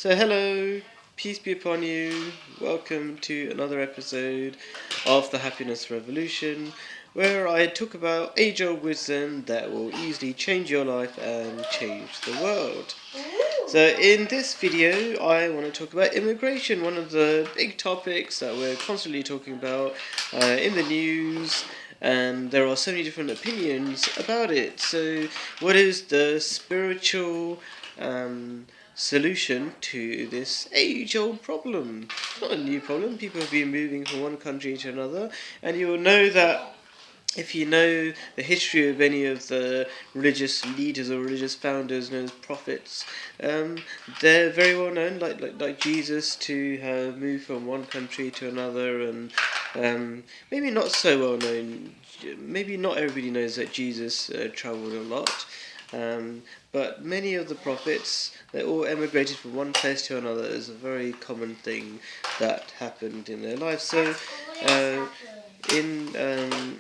So, hello, peace be upon you. Welcome to another episode of the Happiness Revolution, where I talk about age old wisdom that will easily change your life and change the world. So, in this video, I want to talk about immigration, one of the big topics that we're constantly talking about in the news. And there are so many different opinions about it. So, what is the spiritual solution to this age-old problem? It's not a new problem. People have been moving from one country to another, and you will know that if you know the history of any of the religious leaders or religious founders known as prophets, they're very well known, like Jesus, to have moved from one country to another, and maybe not so well known. Maybe not everybody knows that Jesus travelled a lot. But many of the prophets, they all emigrated from one place to another. Is a very common thing that happened in their lives. So, in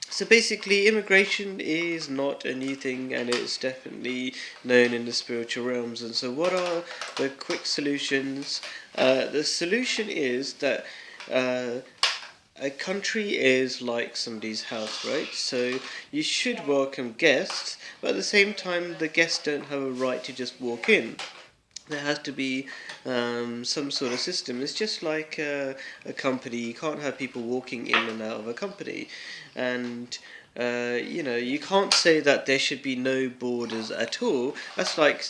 so basically, immigration is not a new thing, and it's definitely known in the spiritual realms. And so, what are the quick solutions? The solution is that a country is like somebody's house, right? So you should welcome guests, but at the same time, the guests don't have a right to just walk in. There has to be some sort of system. It's just like a company. You can't have people walking in and out of a company. And you can't say that there should be no borders at all. That's like,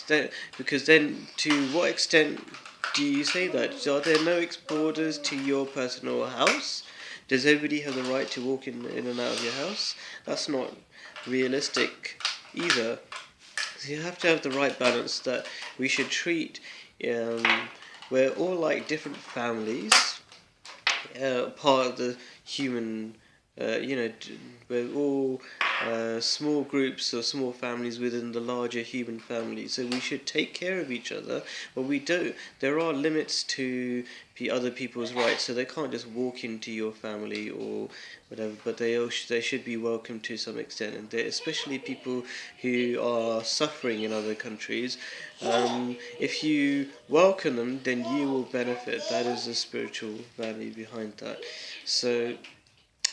because then to what extent do you say that? Are there no borders to your personal house? Does everybody have the right to walk in and out of your house? That's not realistic either. So you have to have the right balance that we should treat. We're all like different families, part of the human. We're all small groups or small families within the larger human family. So we should take care of each other, but we don't. There are limits to other people's rights, so they can't just walk into your family or whatever. But they should be welcome to some extent, and especially people who are suffering in other countries. If you welcome them, then you will benefit. That is the spiritual value behind that. So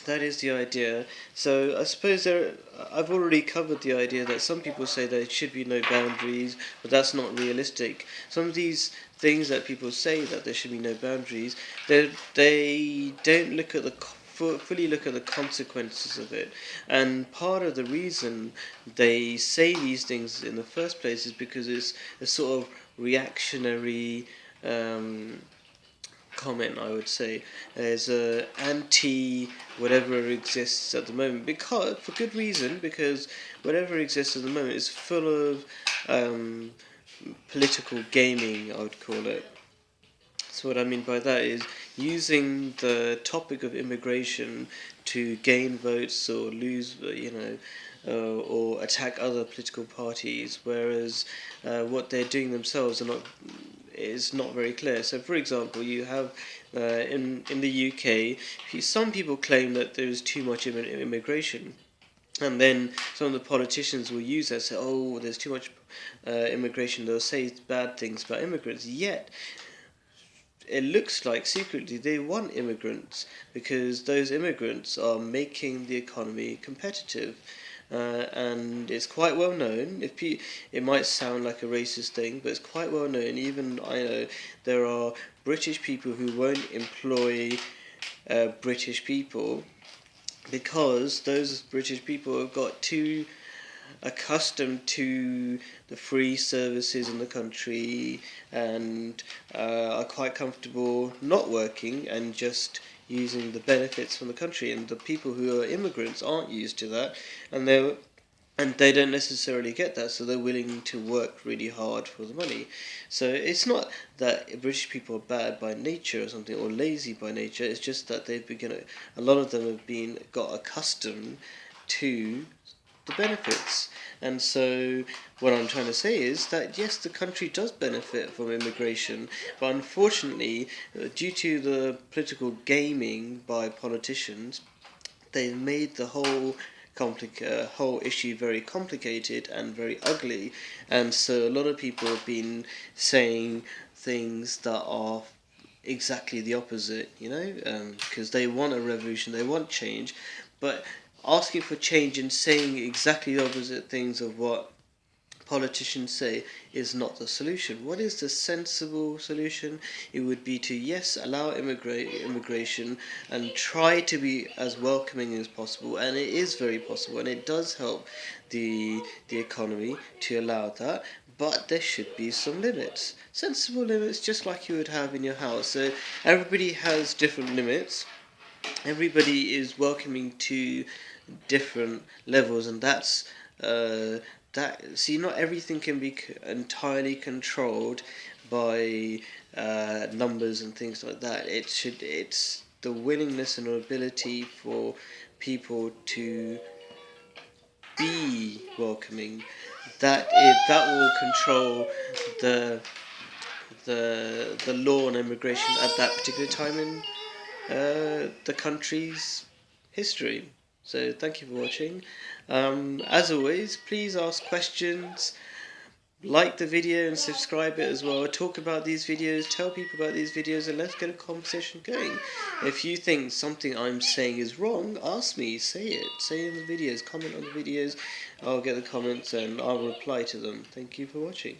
that is the idea. So I suppose I've already covered the idea that some people say there should be no boundaries, but that's not realistic. Some of these things that people say that there should be no boundaries, they don't look at fully look at the consequences of it. And part of the reason they say these things in the first place is because it's a sort of reactionary comment, I would say. There's a anti whatever exists at the moment, because for good reason, because whatever exists at the moment is full of political gaming, I would call it. So what I mean by that is using the topic of immigration to gain votes or lose, or attack other political parties, whereas what they're doing themselves is not very clear. So, for example, you have in the UK, some people claim that there is too much immigration. And then some of the politicians will use that, say, oh, there's too much immigration. They'll say bad things about immigrants. Yet, it looks like secretly they want immigrants because those immigrants are making the economy competitive. And it's quite well known. It might sound like a racist thing, but it's quite well known. Even I know there are British people who won't employ British people because those British people have got too accustomed to the free services in the country and are quite comfortable not working and just using the benefits from the country. And the people who are immigrants aren't used to that, and they don't necessarily get that, so they're willing to work really hard for the money. So it's not that British people are bad by nature or something, or lazy by nature. It's just that a lot of them have got accustomed to the benefits. And so what I'm trying to say is that yes, the country does benefit from immigration, but unfortunately, due to the political gaming by politicians, they've made the whole whole issue very complicated and very ugly, and so a lot of people have been saying things that are exactly the opposite, because they want a revolution, they want change, but asking for change and saying exactly the opposite things of what politicians say is not the solution. What is the sensible solution? It would be to, yes, allow immigration and try to be as welcoming as possible, and it is very possible, and it does help the economy to allow that. But there should be some limits, sensible limits, just like you would have in your house. So everybody has different limits. Everybody is welcoming to different levels, and that's see, not everything can be entirely controlled by numbers and things like that. It's the willingness and ability for people to be welcoming that will control the the law on immigration at that particular time in the country's history. So thank you for watching. As always, please ask questions, like the video and subscribe it as well. Talk about these videos, tell people about these videos, and let's get a conversation going. If you think something I'm saying is wrong, ask me, say it. Say it in the videos, comment on the videos. I'll get the comments and I'll reply to them. Thank you for watching.